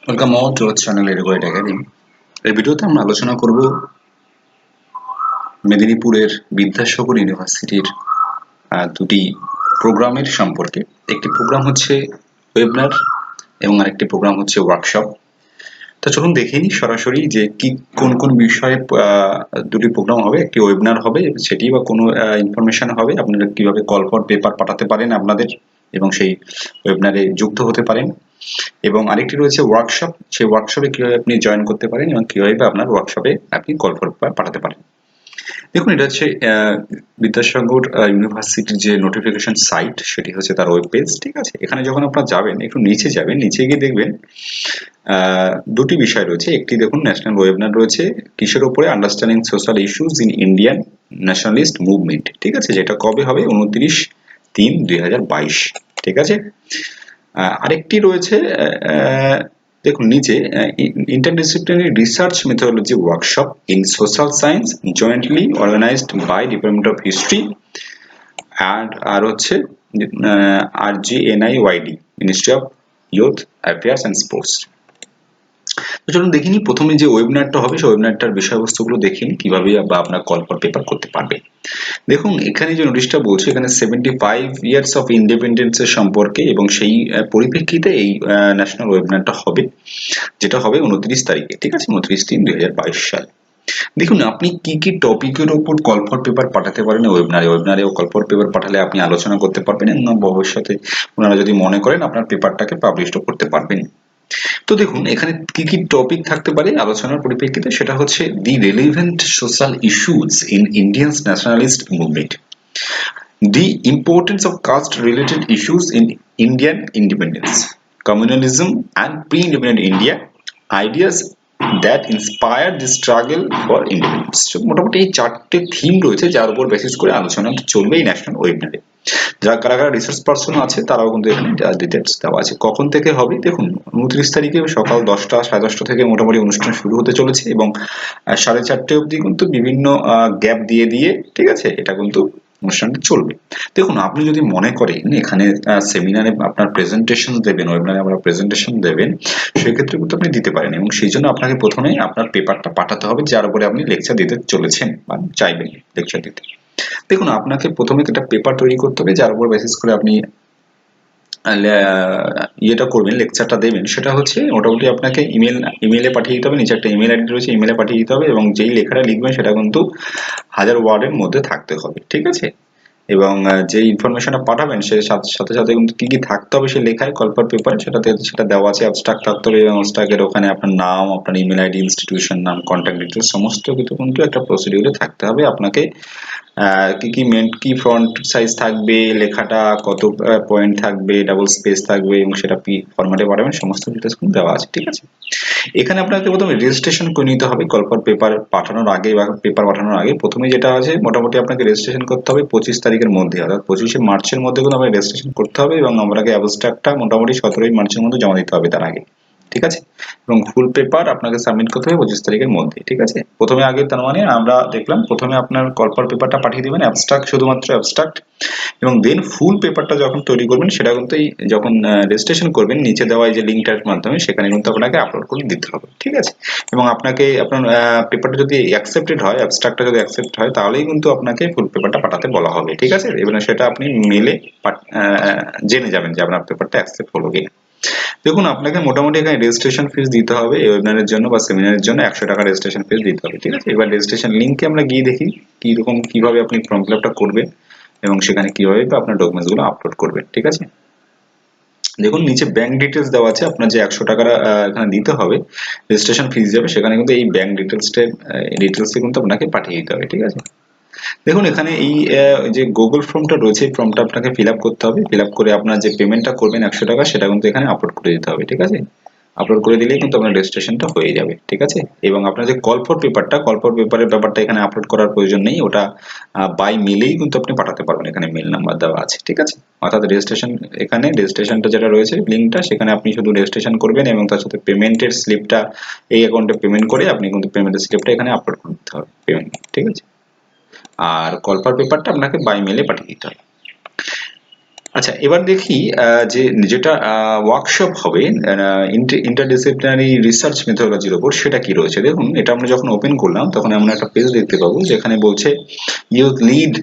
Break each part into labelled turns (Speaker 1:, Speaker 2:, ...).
Speaker 1: Welcome all to our channel educate academy. এই ভিডিওতে আমরা আলোচনা করব মেদিনীপুরের বিদ্যাসাগর ইউনিভার্সিটির দুটি প্রোগ্রামের সম্পর্কে। একটি প্রোগ্রাম হচ্ছে ওয়েবিনার এবং আরেকটি প্রোগ্রাম হচ্ছে ওয়ার্কশপ। তো চলুন দেখে নিই সরাসরি যে কি কোন কোন বিষয়ে দুটি প্রোগ্রাম হবে। একটি ওয়েবিনার হবে, সেটি বা কোনো ইনফরমেশন হবে, আপনারা কিভাবে কল ফর পেপার পাঠাতে পারেন আপনাদের এবং সেই ওয়েবিনারে যুক্ত হতে পারেন। এবং আরেকটি রয়েছে ওয়ার্কশপ, সেই ওয়ার্কশপে কিভাবে আপনি জয়েন করতে পারেন এবং কিভাবে আপনার ওয়ার্কশপে আপনি কল ফর পেপার পাঠাতে পারেন। দেখুন, এটা হচ্ছে বিদ্যাসাগর ইউনিভার্সিটির যে নোটিফিকেশন সাইট, সেটি হচ্ছে তার ওয়েব পেজ। ঠিক আছে, এখানে যখন আপনারা যাবেন, একটু নিচে যাবেন, নিচে গিয়ে দেখবেন দুটি বিষয় রয়েছে। একটি দেখুন ন্যাশনাল ওয়েবিনার রয়েছে, কিসের উপরে? Understanding social issues in Indian nationalist movement. ঠিক আছে, যেটা কবে হবে? 29/3/2022। ঠিক আছে। আরেকটি রয়েছে দেখুন নিচে, interdisciplinary research methodology workshop in social science jointly organised by department of history আর হচ্ছে RGNIYD, ministry of youth affairs and sports. তো চলুন দেখে নিই, প্রথমে যে ওয়েবিনারটা হবে সেই ওয়েবিনারটার বিষয়বস্তুগুলো দেখে নিই, কিভাবে বা আপনার কল ফর পেপার করতে পারবে। দেখুন, এখানে যে নোটিশটা বলছে, এখানে 75 ইয়ার্স অফ ইন্ডিপেন্ডেন্স এর সম্পর্কে, এবং সেই পরিপ্রেক্ষিতে এই ন্যাশনাল ওয়েবিনারটা হবে, যেটা হবে 29 তারিখে। ঠিক আছে, 29/3/2022 সাল। দেখুন, আপনি কি কি টপিকের উপর কল ফর পেপার পাঠাতে পারেন ওয়েবিনারেও কল ফর পেপার পাঠালে আপনি আলোচনা করতে পারবেন এবং ভবিষ্যতে ওনারা যদি মনে করেন আপনার পেপারটাকে পাবলিশও করতে পারবেন। তো দেখুন, এখানে কি কি টপিক থাকতে পারে আলোচনার পরিপ্রেক্ষিতে, সেটা হচ্ছে the relevant social issues in Indian nationalist movement, the importance of caste-related issues in Indian independence, communalism and pre-independent India, ideas that inspired the struggle for independence. So, মোটামুটি এই চারটে থিম রয়েছে যার উপর বেসিস করে আলোচনাটা চলবে এই ন্যাশনাল ওয়েবিনারে। যারা কারা কারা রিসার্চ পার্সন আছে তারাও কিন্তু এখানে ডিটেলস দেওয়া আছে। কখন থেকে হবে? দেখুন, 29 তারিখে সকাল 10টা 10:30 থেকে মোটামুটি অনুষ্ঠান শুরু হতে চলেছে এবং 4:30 অবধি কিন্তু বিভিন্ন গ্যাপ দিয়ে দিয়ে, ঠিক আছে, এটা কিন্তু অনুষ্ঠানটি চলবে। দেখুন, আপনি যদি মনে করেন এখানে সেমিনারে আপনার প্রেজেন্টেশন দেবেন, ওয়েবিনারে আপনার প্রেজেন্টেশন দেবেন, সেক্ষেত্রে কিন্তু আপনি দিতে পারেন এবং সেই জন্য আপনাকে প্রথমে আপনার পেপারটা পাঠাতে হবে যার উপরে আপনি লেকচার দিতে চলেছেন বা চাইবেন লেকচার দিতে। দেখুন, আপনাকে প্রথমে একটা পেপার তৈরি করতে হবে যার উপর বেসিস করে আপনি ইয়েটা করবেন, লেকচারটা দেবেন। সেটা হচ্ছে মোটামুটি আপনাকে ইমেলে পাঠিয়ে দিতে হবে। নিচে একটা ইমেল আইডি রয়েছে, ইমেলে পাঠিয়ে দিতে হবে এবং যেই লেখাটা লিখবেন সেটা কিন্তু 1000 ওয়ার্ডের মধ্যে থাকতে হবে। ঠিক আছে, এবং যে ইনফরমেশনটা পাঠাবেন সে সাথে সাথে কিন্তু কি কি থাকতে হবে সে লেখায় কল ফর পেপারে, সেটা দেওয়া আছে। অ্যাবস্ট্রাক্ট থাকতে হবে এবং অ্যাবস্ট্রাক্টের ওখানে আপনার নাম, আপনার ইমেল আইডি, ইনস্টিটিউশন নাম, কন্ট্যাক্ট ডিটেলস সমস্ত কিছু কিন্তু একটা প্রসিডিউরে থাকতে হবে। আপনাকে কি ফন্ট সাইজ থাকবে, লেখাটা কত পয়েন্ট থাকবে, ডাবল স্পেস থাকবে এবং সেটা কি ফরম্যাটে পাঠাবেন, সমস্ত ডিটেলস কিন্তু দেওয়া আছে। ঠিক আছে, এখানে আপনাকে প্রথমে রেজিস্ট্রেশন করে নিতে হবে কল ফর পেপার পাঠানোর আগে বা পেপার পাঠানোর আগে। প্রথমে যেটা আছে, মোটামুটি আপনাকে রেজিস্ট্রেশন করতে হবে 25 তারিখের মধ্যে, অর্থাৎ 25শে মার্চের মধ্যে কিন্তু আপনাকে রেজিস্ট্রেশন করতে হবে এবং আপনাকে অ্যাবস্ট্রাক্টটা মোটামুটি 17ই মার্চের মধ্যে জমা দিতে হবে তার আগে। ঠিক আছে, এবং ফুল পেপার আপনাকে সাবমিট করতে হবে 25 তারিখের মধ্যে। ঠিক আছে, প্রথমে আগে তার মানে আমরা দেখলাম প্রথমে আপনার কল ফর পেপারটা পাঠিয়ে দিবেন, অ্যাবস্ট্রাক্ট, শুধুমাত্র অ্যাবস্ট্রাক্ট, এবং দেন ফুল পেপারটা যখন তৈরি করবেন সেটা কিন্তু যখন রেজিস্ট্রেশন করবেন নিচে দেওয়া এই যে লিঙ্কটার মাধ্যমে সেখানে কিন্তু আপনাকে আপলোড করে দিতে হবে। ঠিক আছে, এবং আপনাকে আপনার পেপারটা যদি অ্যাকসেপ্টেড হয়, অ্যাবস্ট্রাক্টটা যদি অ্যাকসেপ্ট হয়, তাহলেই কিন্তু আপনাকে ফুল পেপারটা পাঠাতে বলা হবে। ঠিক আছে, এবার সেটা আপনি মেলে জেনে যাবেন যে আপনার পেপারটা অ্যাকসেপ্ট হলো কিনা। দেখুন, আপনাকে মোটামুটি এখানে রেজিস্ট্রেশন ফিস দিতে হবে এই ওয়েবিনারের জন্য বা সেমিনারের জন্য 100 টাকা রেজিস্ট্রেশন ফিস দিতে হবে। ঠিক আছে, এবার রেজিস্ট্রেশন লিঙ্কে আমরা গিয়ে দেখি কিভাবে আপনি ফর্ম ফিল আপটা করবেন এবং সেখানে কিভাবে আপনার ডকুমেন্টস গুলো আপলোড করবেন। ঠিক আছে, দেখুন নিচে ব্যাংক ডিটেলস দেওয়া আছে, আপনার যে 100 টাকা এখানে দিতে হবে, রেজিস্ট্রেশন ফিস যাবে, সেখানে কিন্তু এই ব্যাংক ডিটেলস কিন্তু আপনাকে পাঠিয়ে দিতে হবে। ঠিক আছে, দেখুন এখানে এই যে গুগল ফর্মটা রয়েছে, এই ফর্মটা আপনাকে ফিল আপ করতে হবে। ফিল আপ করে আপনার যে পেমেন্টটা করবেন 100 টাকা, সেটা কিন্তু এখানে আপলোড করে দিতে হবে। ঠিক আছে, আপলোড করে দিলেই কিন্তু আপনার রেজিস্ট্রেশনটা হয়ে যাবে। ঠিক আছে, এবং আপনার যে কল ফর পেপারের ব্যাপারটা এখানে আপলোড করার প্রয়োজন নেই, ওটা বাই মেলেই কিন্তু আপনি পাঠাতে পারবেন, এখানে মেল নাম্বার দেওয়া আছে। ঠিক আছে, অর্থাৎ এখানে রেজিস্ট্রেশনটা যেটা রয়েছে লিঙ্কটা, সেখানে আপনি শুধু রেজিস্ট্রেশন করবেন এবং তার সাথে পেমেন্টের স্লিপটা এই অ্যাকাউন্টে পেমেন্ট করে আপনি কিন্তু পেমেন্টের স্লিপটা এখানে আপলোড করে দিতে হবে পেমেন্ট। ঠিক আছে, আর কল ফর পেপারটা আপনাকে বাই মেলে পাঠিয়ে দিতে হবে। আচ্ছা, এবার দেখি যে যেটা ওয়ার্কশপ হবে ইন্টারডিসিপ্লিনারি রিসার্চ মেথোডলজির উপর, সেটা কি রয়েছে। দেখুন, এটা আমরা যখন ওপেন করলাম তখন আমরা একটা পেজ দেখতে পাবো যেখানে বলছে youth lead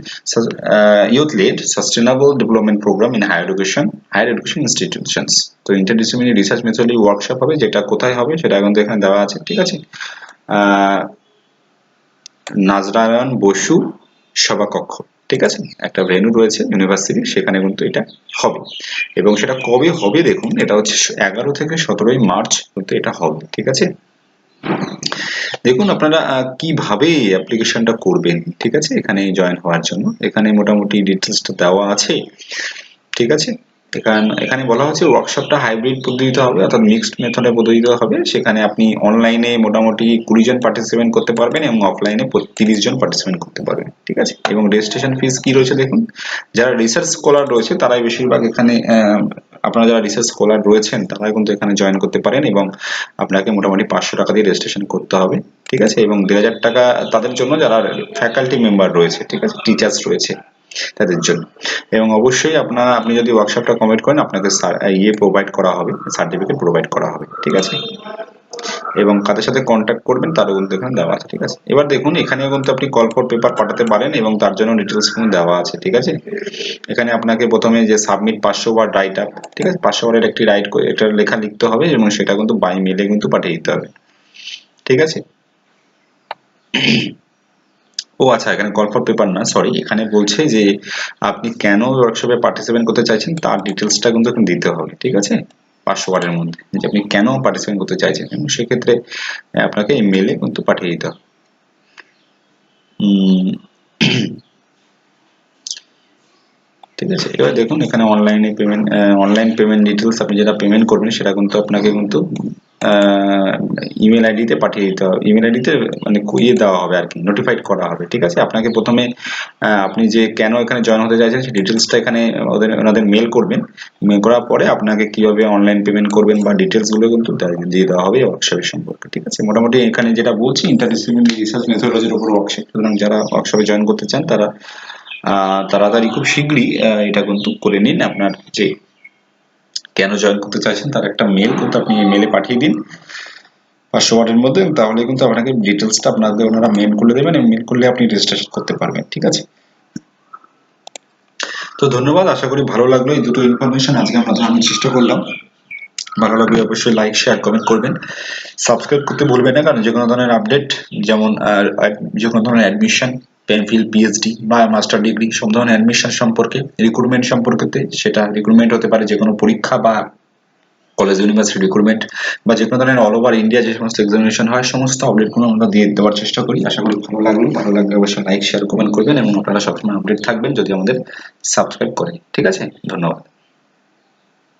Speaker 1: youth lead sustainable development programme in higher education institutions. তো ইন্টারডিসিপ্লিনারি রিসার্চ মেথোডলজি ওয়ার্কশপ হবে, যেটা কোথায় হবে সেটা কিন্তু এখানে দেওয়া আছে, ঠিক আছে। নাজরায়ণ বসু সভাকক্ষ, ঠিক আছে, একটা ভেন্যু রয়েছে ইউনিভার্সিটি, সেখানে কিন্তু এটা হবে। এবং সেটা কবে হবে দেখুন, এটা হচ্ছে 11 থেকে 17 মার্চ কিন্তু এটা হবে, ঠিক আছে। দেখুন আপনারা কিভাবে অ্যাপ্লিকেশনটা করবেন, ঠিক আছে, এখানে জয়েন হওয়ার জন্য। এখানে মোটামুটি ডিটেলসটা দেওয়া আছে, ঠিক আছে। এখানে বলা হচ্ছে ওয়ার্কশপটা হাইব্রিড পদ্ধতিতে হবে, অর্থাৎ মিক্সড মেথডে পদ্ধতিতে হবে। সেখানে আপনি অনলাইনে মোটামুটি 20 জন পার্টিসিপেন্ট করতে পারবেন এবং অফলাইনে 30 জন পার্টিসিপেন্ট করতে পারবেন, ঠিক আছে। এবং রেজিস্ট্রেশন ফিস কি রয়েছে দেখুন, যারা রিসার্চ স্কলার রয়েছে তারাই বেশিরভাগ এখানে আপনারা যারা রিসার্চ স্কলার রয়েছেন তারাই কিন্তু এখানে জয়েন করতে পারেন, এবং আপনাকে মোটামুটি 500 টাকা দিয়ে রেজিস্ট্রেশন করতে হবে, ঠিক আছে। এবং 2000 টাকা তাদের জন্য যারা ফ্যাকাল্টি মেম্বার রয়েছে, ঠিক আছে, টিচার্স রয়েছে তাদের জন্য। এবং অবশ্যই আপনি যদি ওয়ার্কশপটা কমপ্লিট করেন আপনাকে প্রোভাইড করা হবে, সার্টিফিকেট প্রোভাইড করা হবে, ঠিক আছে। এবং কাদের সাথে কন্ট্যাক্ট করবেন তারও কিন্তু এখানে দেওয়া আছে, ঠিক আছে। এবার দেখুন, এখানেও কিন্তু আপনি কল ফর পেপার পাঠাতে পারেন এবং তার জন্য ডিটেলস কিন্তু দেওয়া আছে, ঠিক আছে। এখানে আপনাকে প্রথমে যে সাবমিট 500 ওয়ার্ড রাইট আপ, ঠিক আছে, 500 ওয়ার্ডের একটি একটা লেখা লিখতে হবে এবং সেটা কিন্তু বাই মেলে কিন্তু পাঠিয়ে দিতে হবে, ঠিক আছে। ও আচ্ছা, এখানে কল ফর পেপার না, সরি, এখানে বলছে যে আপনি কেন ওয়ার্কশপে পার্টিসিপেট করতে চাইছেন তার ডিটেলসটা কিন্তু এখানে দিতে হবে, ঠিক আছে। 500 ওয়ার্ডের মধ্যে যে আপনি কেন পার্টিসিপেট করতে চাইছেন, এবং সেক্ষেত্রে আপনাকে এই মেলে কিন্তু পাঠিয়ে দিতে হবে। ঠিক আছে। এবার দেখুন, এখানে অনলাইন পেমেন্ট ডিটেলস, আপনি যেটা পেমেন্ট করবেন সেটা কিন্তু আপনাকে কিন্তু ইমেল আইডিতে পাঠিয়ে দিতে হবে, ইমেল আইডিতে মানে ইয়ে দেওয়া হবে আর কি, নোটিফাইড করা হবে, ঠিক আছে। আপনাকে প্রথমে আপনি যে কেন এখানে জয়েন হতে চাইছেন সেই ডিটেলসটা এখানে ওনাদের মেল করবেন। মেল করার পরে আপনাকে কিভাবে অনলাইন পেমেন্ট করবেন বা ডিটেলস গুলো কিন্তু দিয়ে দেওয়া হবে ওয়ার্কশপের সম্পর্কে, ঠিক আছে। মোটামুটি এখানে যেটা বলছি ইন্টারডিসিপ্লিনারি রিসার্চ মেথোডলজির উপর ওয়ার্কশপ, সুতরাং যারা ওয়ার্কশপে জয়েন করতে চান তারা তাড়াতাড়ি খুব শীঘ্রই এটা কিন্তু করে নিন। আপনার যে কেন জয়েন করতে চাইছেন তার একটা মেল কিন্তু আপনি মেলে পাঠিয়ে দিন 500 ওয়ার্ডের মধ্যে, তাহলে কিন্তু আপনাকে ডিটেলসটা আপনাদের ওনারা মেল করে দেবেন এবং মেল করলে আপনি রেজিস্ট্রেশন করতে পারবেন, ঠিক আছে। তো ধন্যবাদ, আশা করি ভালো লাগলো এই দুটো ইনফরমেশন আজকে আমরা জানার চেষ্টা করলাম। ভালো লাগলে অবশ্যই লাইক শেয়ার কমেন্ট করবেন, সাবস্ক্রাইব করতে ভুলবেন না, কারণ যে কোনো ধরনের আপডেট, যেমন যে কোনো ধরনের অ্যাডমিশন, এমফিল, পিএইচডি বা মাস্টার ডিগ্রি, সব ধরনের অ্যাডমিশন সম্পর্কে, রিক্রুটমেন্ট সম্পর্কে, সেটা রিক্রুটমেন্ট হতে পারে যে কোনো পরীক্ষা বা কলেজ ইউনিভার্সিটি রিক্রুটমেন্ট বা যে কোনো ধরনের অল ওভার ইন্ডিয়া যে সমস্ত এক্সামিনেশন হয় সমস্ত আপডেটগুলো আমরা দিয়ে দেওয়ার চেষ্টা করি। আশা করি ভালো লাগলে অবশ্যই লাইক শেয়ার কমেন্ট করবেন এবং আপনারা সবসময় আপডেট থাকবেন যদি আমাদের সাবস্ক্রাইব করেন, ঠিক আছে। ধন্যবাদ।